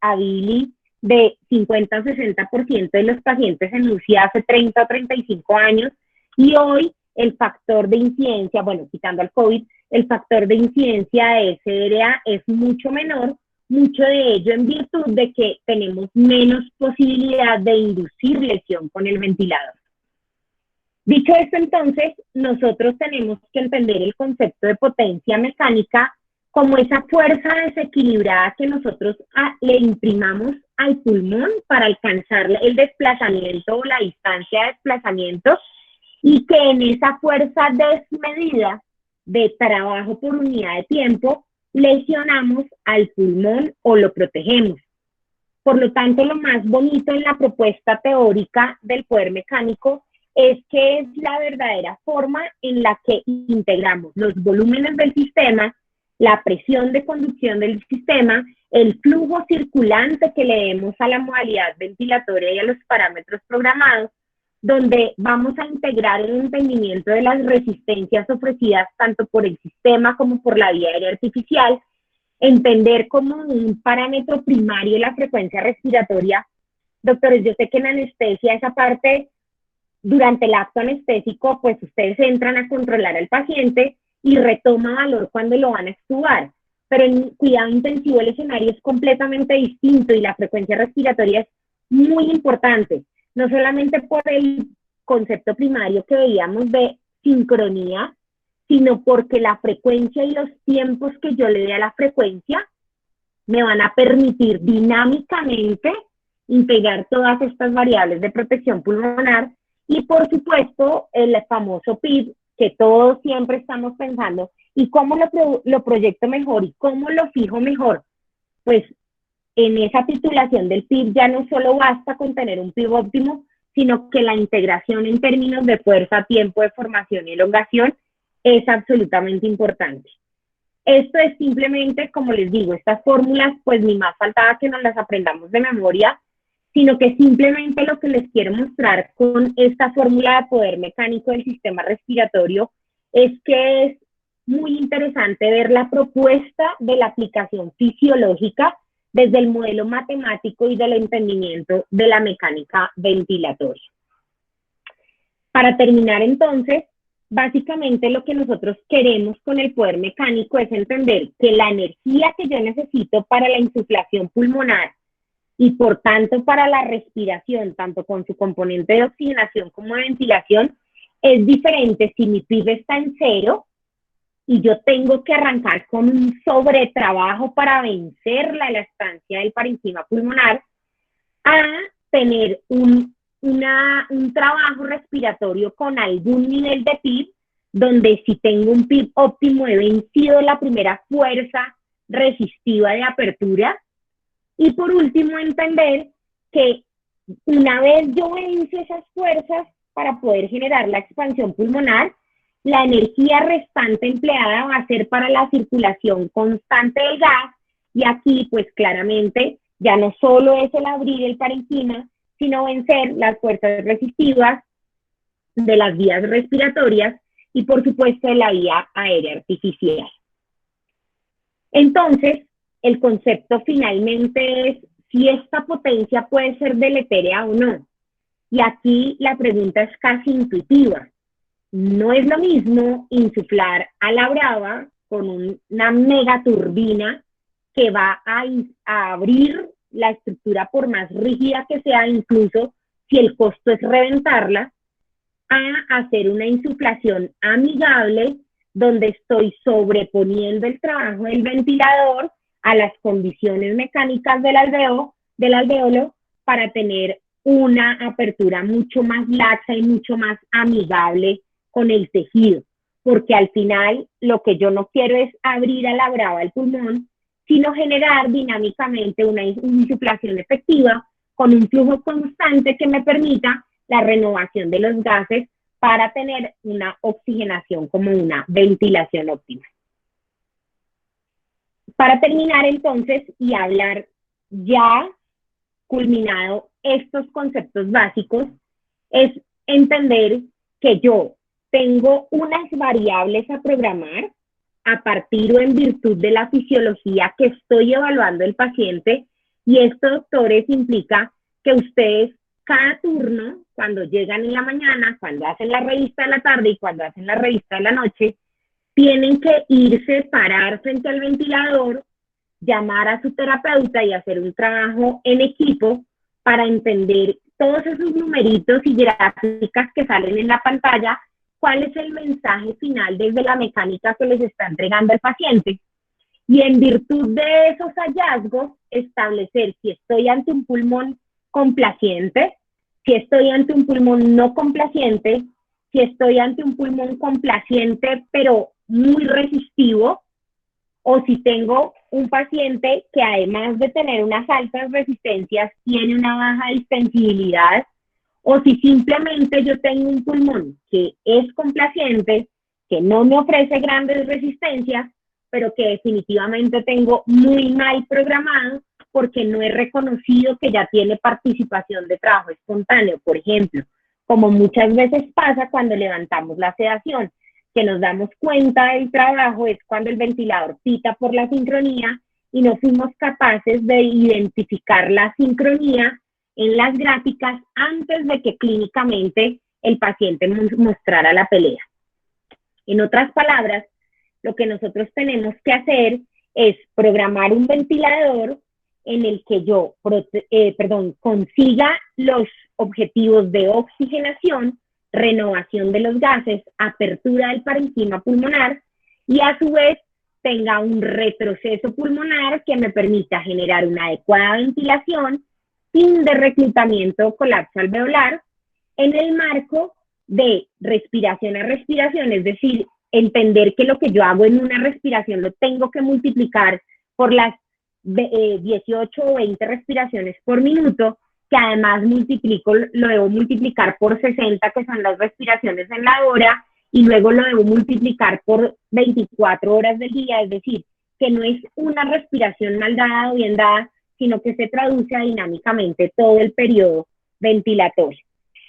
a Billy de 50 o 60% de los pacientes en UCI hace 30 o 35 años, y hoy el factor de incidencia, bueno, quitando al COVID, el factor de incidencia de SRA es mucho menor, mucho de ello en virtud de que tenemos menos posibilidad de inducir lesión con el ventilador. Dicho esto, entonces, nosotros tenemos que entender el concepto de potencia mecánica como esa fuerza desequilibrada que nosotros le imprimamos al pulmón para alcanzar el desplazamiento o la distancia de desplazamiento, y que en esa fuerza desmedida de trabajo por unidad de tiempo lesionamos al pulmón o lo protegemos. Por lo tanto, lo más bonito en la propuesta teórica del poder mecánico es que es la verdadera forma en la que integramos los volúmenes del sistema, la presión de conducción del sistema, el flujo circulante que le demos a la modalidad ventilatoria y a los parámetros programados, donde vamos a integrar el entendimiento de las resistencias ofrecidas tanto por el sistema como por la vía aérea artificial, entender como un parámetro primario la frecuencia respiratoria. Doctores, yo sé que en anestesia esa parte, durante el acto anestésico, pues ustedes entran a controlar al paciente y retoma valor cuando lo van a extubar, pero en cuidado intensivo el escenario es completamente distinto y la frecuencia respiratoria es muy importante, no solamente por el concepto primario que veíamos de sincronía, sino porque la frecuencia y los tiempos que yo le dé a la frecuencia me van a permitir dinámicamente integrar todas estas variables de protección pulmonar y, por supuesto, el famoso PIB, que todos siempre estamos pensando, ¿y cómo lo proyecto mejor? ¿Y cómo lo fijo mejor? Pues en esa titulación del PIB ya no solo basta con tener un PIB óptimo, sino que la integración en términos de fuerza, tiempo de formación y elongación es absolutamente importante. Esto es simplemente, como les digo, estas fórmulas, pues ni más faltaba que nos las aprendamos de memoria, sino que simplemente lo que les quiero mostrar con esta fórmula de poder mecánico del sistema respiratorio es que es muy interesante ver la propuesta de la aplicación fisiológica desde el modelo matemático y del entendimiento de la mecánica ventilatoria. Para terminar entonces, básicamente lo que nosotros queremos con el poder mecánico es entender que la energía que yo necesito para la insuflación pulmonar y por tanto para la respiración, tanto con su componente de oxigenación como de ventilación, es diferente si mi PIB está en 0 y yo tengo que arrancar con un sobretrabajo para vencer la elastancia del parénquima pulmonar, a tener un trabajo respiratorio con algún nivel de PIB, donde si tengo un PIB óptimo he vencido la primera fuerza resistiva de apertura. Y por último, entender que una vez yo venzo esas fuerzas para poder generar la expansión pulmonar, la energía restante empleada va a ser para la circulación constante del gas, y aquí pues claramente ya no solo es el abrir el parénquima, sino vencer las fuerzas resistivas de las vías respiratorias y por supuesto de la vía aérea artificial. Entonces, el concepto finalmente es si esta potencia puede ser deletérea o no. Y aquí la pregunta es casi intuitiva. No es lo mismo insuflar a la brava con una megaturbina que va a abrir la estructura por más rígida que sea, incluso si el costo es reventarla, a hacer una insuflación amigable donde estoy sobreponiendo el trabajo del ventilador a las condiciones mecánicas del alveolo para tener una apertura mucho más laxa y mucho más amigable con el tejido, porque al final lo que yo no quiero es abrir a la brava el pulmón, sino generar dinámicamente una insuflación efectiva con un flujo constante que me permita la renovación de los gases para tener una oxigenación como una ventilación óptima. Para terminar entonces y hablar ya culminado estos conceptos básicos, es entender que yo tengo unas variables a programar a partir o en virtud de la fisiología que estoy evaluando el paciente, y esto, doctores, implica que ustedes cada turno, cuando llegan en la mañana, cuando hacen la revista de la tarde y cuando hacen la revista de la noche, tienen que irse, parar frente al ventilador, llamar a su terapeuta y hacer un trabajo en equipo para entender todos esos numeritos y gráficas que salen en la pantalla, cuál es el mensaje final desde la mecánica que les está entregando el paciente. Y en virtud de esos hallazgos, establecer si estoy ante un pulmón complaciente, si estoy ante un pulmón no complaciente, si estoy ante un pulmón complaciente pero muy resistivo, o si tengo un paciente que además de tener unas altas resistencias, tiene una baja distensibilidad, o si simplemente yo tengo un pulmón que es complaciente, que no me ofrece grandes resistencias, pero que definitivamente tengo muy mal programado porque no he reconocido que ya tiene participación de trabajo espontáneo, por ejemplo, como muchas veces pasa cuando levantamos la sedación, que nos damos cuenta del trabajo es cuando el ventilador pita por la sincronía y no fuimos capaces de identificar la sincronía en las gráficas antes de que clínicamente el paciente mostrara la pelea. En otras palabras, lo que nosotros tenemos que hacer es programar un ventilador en el que yo consiga los objetivos de oxigenación, renovación de los gases, apertura del parenquima pulmonar y a su vez tenga un retroceso pulmonar que me permita generar una adecuada ventilación sin de reclutamiento o colapso alveolar en el marco de respiración a respiración, es decir, entender que lo que yo hago en una respiración lo tengo que multiplicar por las 18 o 20 respiraciones por minuto, que además lo debo multiplicar por 60, que son las respiraciones en la hora, y luego lo debo multiplicar por 24 horas del día, es decir, que no es una respiración mal dada o bien dada, sino que se traduce a dinámicamente todo el periodo ventilatorio.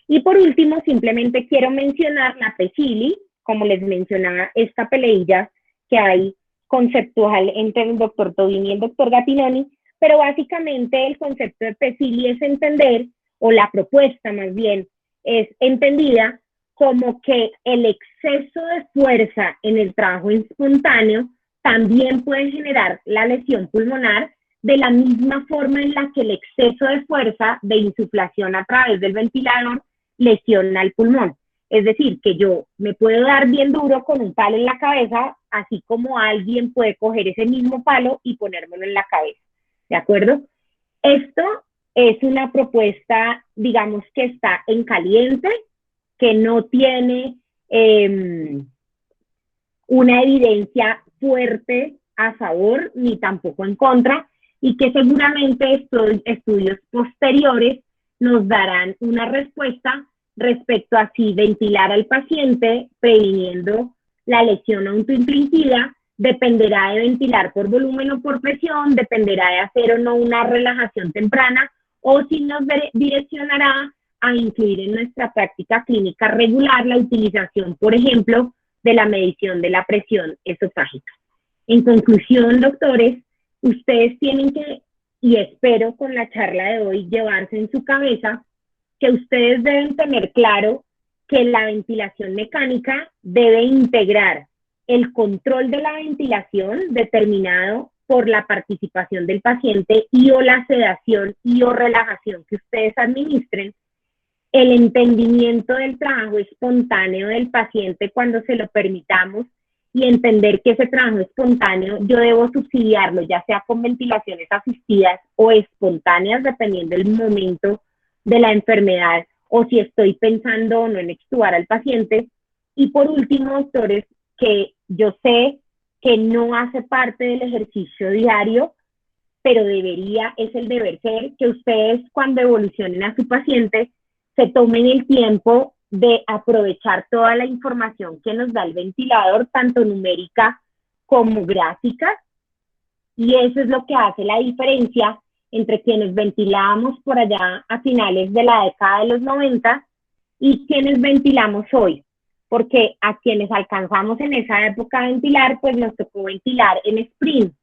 Y por último, simplemente quiero mencionar la PECILI, como les mencionaba, esta peleilla que hay conceptual entre el doctor Tobini y el doctor Gattinoni, pero básicamente el concepto de PECILI es entender, o la propuesta más bien, es entendida como que el exceso de fuerza en el trabajo espontáneo también puede generar la lesión pulmonar de la misma forma en la que el exceso de fuerza de insuflación a través del ventilador lesiona el pulmón. Es decir, que yo me puedo dar bien duro con un palo en la cabeza, así como alguien puede coger ese mismo palo y ponérmelo en la cabeza. ¿De acuerdo? Esto es una propuesta, digamos, que está en caliente, que no tiene una evidencia fuerte a favor ni tampoco en contra, y que seguramente estudios posteriores nos darán una respuesta respecto a si ventilar al paciente previniendo la lesión autoinfligida dependerá de ventilar por volumen o por presión, dependerá de hacer o no una relajación temprana, o si nos direccionará a incluir en nuestra práctica clínica regular la utilización, por ejemplo, de la medición de la presión esofágica. En conclusión, doctores, ustedes tienen que, y espero con la charla de hoy, llevarse en su cabeza que ustedes deben tener claro que la ventilación mecánica debe integrar el control de la ventilación determinado por la participación del paciente y o la sedación y o relajación que ustedes administren, el entendimiento del trabajo espontáneo del paciente cuando se lo permitamos y entender que ese trabajo espontáneo yo debo subsidiarlo, ya sea con ventilaciones asistidas o espontáneas, dependiendo del momento de la enfermedad o si estoy pensando o no en extubar al paciente. Y por último, doctores, que yo sé que no hace parte del ejercicio diario, pero es el deber ser que ustedes cuando evolucionen a su paciente se tomen el tiempo de aprovechar toda la información que nos da el ventilador, tanto numérica como gráfica, y eso es lo que hace la diferencia entre quienes ventilábamos por allá a finales de la década de los 90 y quienes ventilamos hoy, porque a quienes alcanzamos en esa época a ventilar, pues nos tocó ventilar en sprint,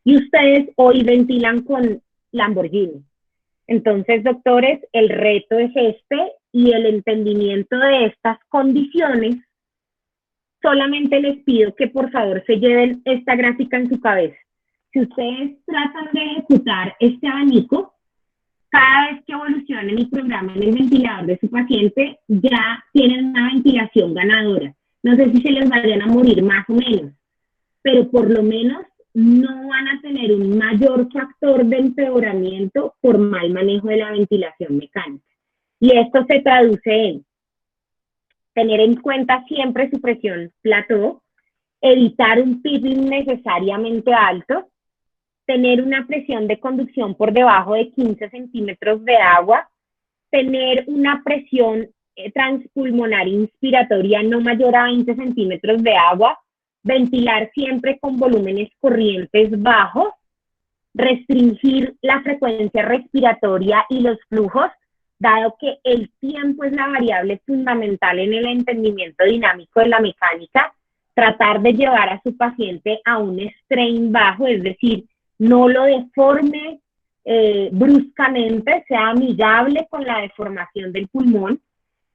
y ustedes hoy ventilan con Lamborghini. Entonces, doctores, el reto es y el entendimiento de estas condiciones. Solamente les pido que por favor se lleven esta gráfica en su cabeza. Si ustedes tratan de ejecutar este abanico, cada vez que evolucionen y programen el ventilador de su paciente, ya tienen una ventilación ganadora. No sé si se les vayan a morir más o menos, pero por lo menos no van a tener un mayor factor de empeoramiento por mal manejo de la ventilación mecánica. Y esto se traduce en tener en cuenta siempre su presión plató, evitar un PIB innecesariamente alto, tener una presión de conducción por debajo de 15 centímetros de agua, tener una presión transpulmonar inspiratoria no mayor a 20 centímetros de agua, ventilar siempre con volúmenes corrientes bajos, restringir la frecuencia respiratoria y los flujos, dado que el tiempo es la variable fundamental en el entendimiento dinámico de la mecánica, tratar de llevar a su paciente a un strain bajo, es decir, no lo deforme bruscamente, sea amigable con la deformación del pulmón.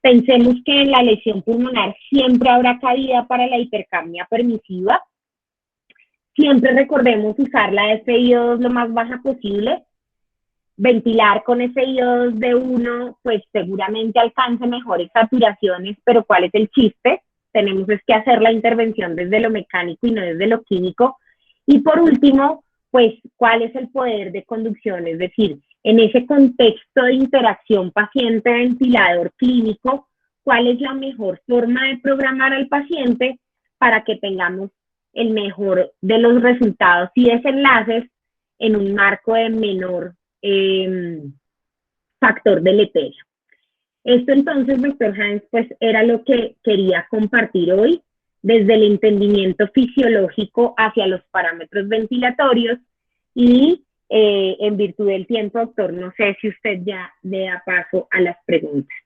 Pensemos que en la lesión pulmonar siempre habrá cabida para la hipercapnia permisiva. Siempre recordemos usar la FiO2 lo más baja posible. Ventilar con FiO2 de 1, pues seguramente alcance mejores saturaciones, pero ¿cuál es el chiste? Tenemos es que hacer la intervención desde lo mecánico y no desde lo químico. Y por último, pues, ¿cuál es el poder de conducción? Es decir, en ese contexto de interacción paciente-ventilador clínico, ¿cuál es la mejor forma de programar al paciente para que tengamos el mejor de los resultados y desenlaces en un marco de menor factor deleterio? Esto entonces, doctor Hans, pues era lo que quería compartir hoy, desde el entendimiento fisiológico hacia los parámetros ventilatorios y en virtud del tiempo, doctor, no sé si usted ya le da paso a las preguntas.